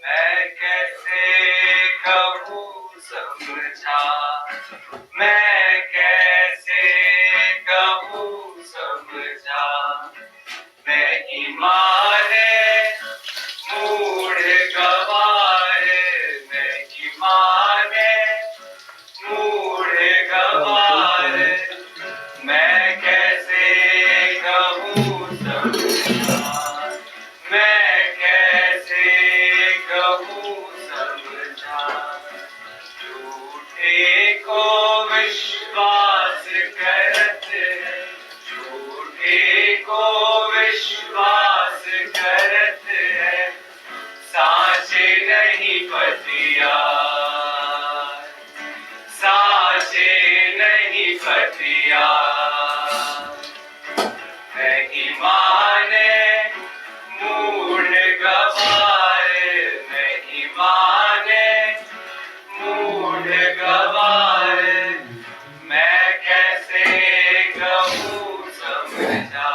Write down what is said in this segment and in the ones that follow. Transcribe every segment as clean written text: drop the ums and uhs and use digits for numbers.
मैं कैसे कहूँ समझा, मैं कैसे कहूँ समझा, नहीं माने मूढ़ गवारे, नहीं माने मूढ़ गवारे, मैं कैसे कहूँ समझा, मैं कैसे कहूँ समझा, झूठे को विश्वास करते हैं, झूठे को विश्वास करते हैं, साचे नहीं पतिया, साचे नहीं पतिया, नहीं माने मूढ़ गवारे, नहीं माने मूढ़ गवारे, मैं कैसे कहूँ समझा,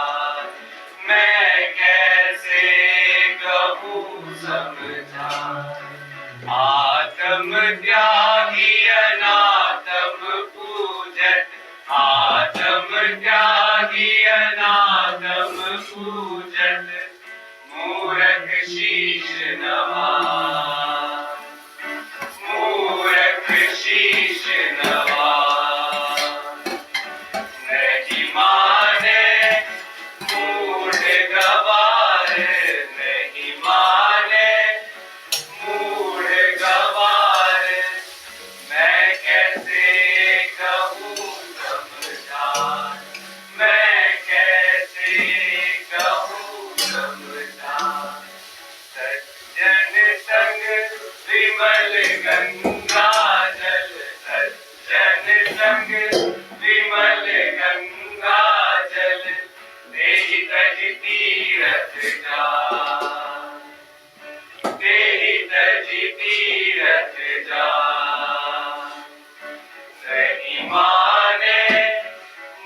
मैं कैसे कहूँ समझा, आत्म त्यागी अनात्म पूजन, आत्म त्यागी अनात्म पूजन, मूर्ख शीश नवा, मूर्ख शीश नवा, नहीं माने मूढ़ गवारे, नहीं माने मूढ़ गवारे, मैं कैसे कहूँ समझा, मैं कैसे कहूँ समझा, सज्जन संग विमल गंगा जल, सज्जन संग विमल गंगा जल, तेहि तज तीरथ जा, तेहि तज तीरथ जा, नहीं माने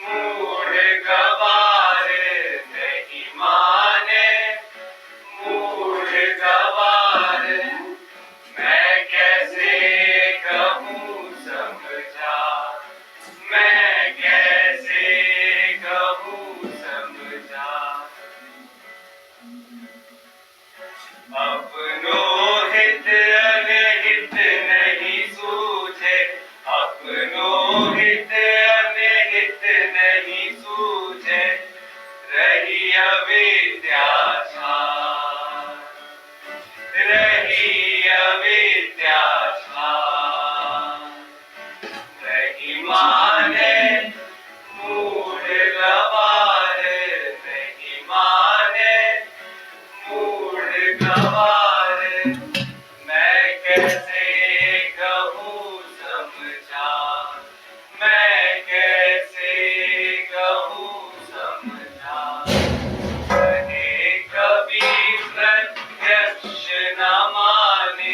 मूढ़ गवारे, नहीं माने मूढ़ गवारे, मैं कैसे कहूँ समझा, मैं कैसे कहूँ समझा, अपनों हित अनहित नहीं सूझे, अपनों हित अनहित नहीं सूझे, रही अविद्या छाए, रही अविद्या छाए, नहीं माने मूढ़ गवारे, नहीं माने मूढ़ गवारे, मैं कैसे कहूँ समझा, मैं कैसे कहूँ समझा, कहे कभी प्रत्यक्ष न माने,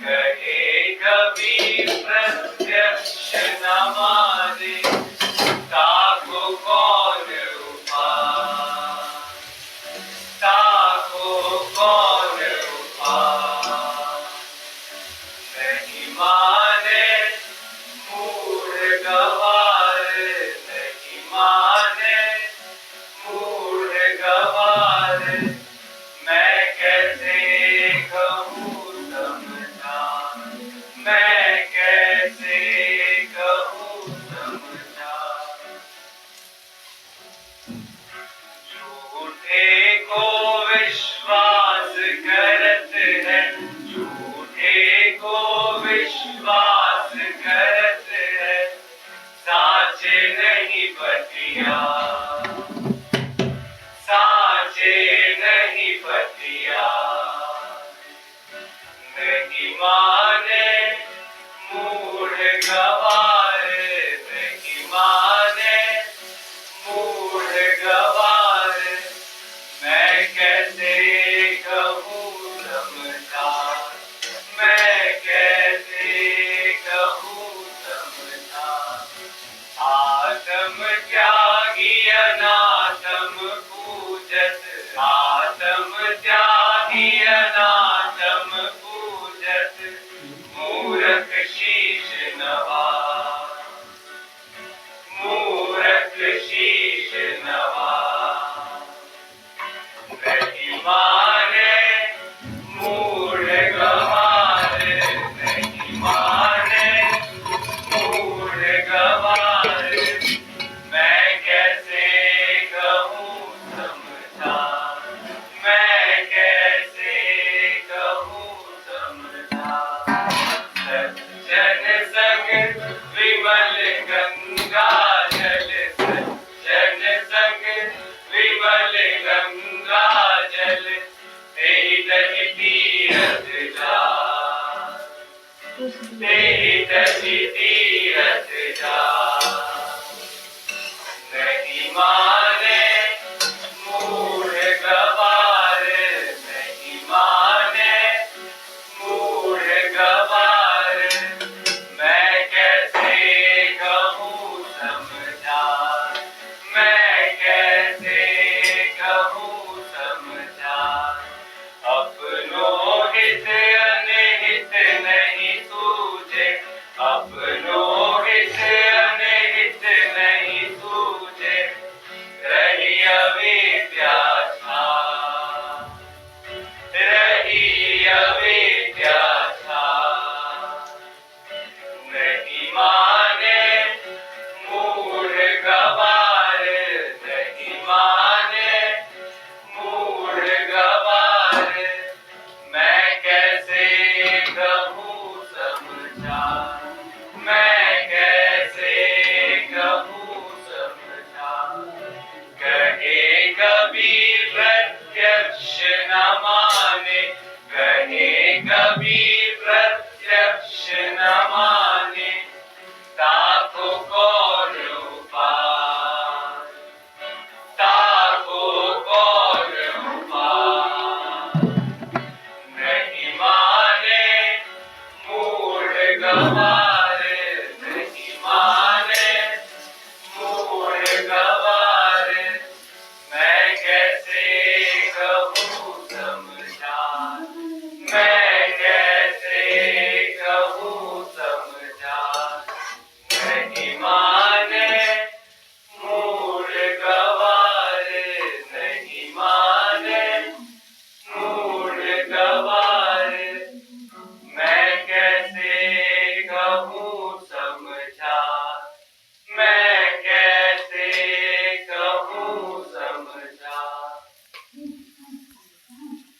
कहे कभी प्रत्यक्ष न माने, ताको कौन उपाय, ताको कौन उपाय, नहीं माने मूढ़ गवारे, नहीं माने मूढ़ गवारे, मैं कैसे कहूँ समझा, मैं कैसे कहूँ समझा, झूठे को विश्वास करते हैं, झूठे को विश्वास करते हैं, साचे नहीं पतिया, साचे नहीं पतिया, नहीं माने मूढ़ गवारे, नहीं माने मूढ़ गवारे, मैं कैसे कहूँ समझा, मैं कैसे कहूँ समझा, आत्म त्यागी अनात्म पूजन, आत्म त्यागी अनात्म विमल गंगा जल सज्जन संग विमल गंगा जल तेहि तहि तीरथ जा तेहि तहि तीरथ जा नहीं माने मूढ़ गवार नहीं माने मूढ़ गवार मैं कैसे कहूँ समझा मैं कैसे कहूँ समझा अपनों हित अनहित नहीं सूझे अपनों हित अनहित नहीं सूझे रही अविद्या छा रही अविद्या छा नहीं माने मूढ़ गवार नहीं माने मूढ़ गवार मैं कैसे कहूँ समझा मैं कैसे कहूँ समझा कहे कबीर प्रत्यक्ष न माने कहे कबीर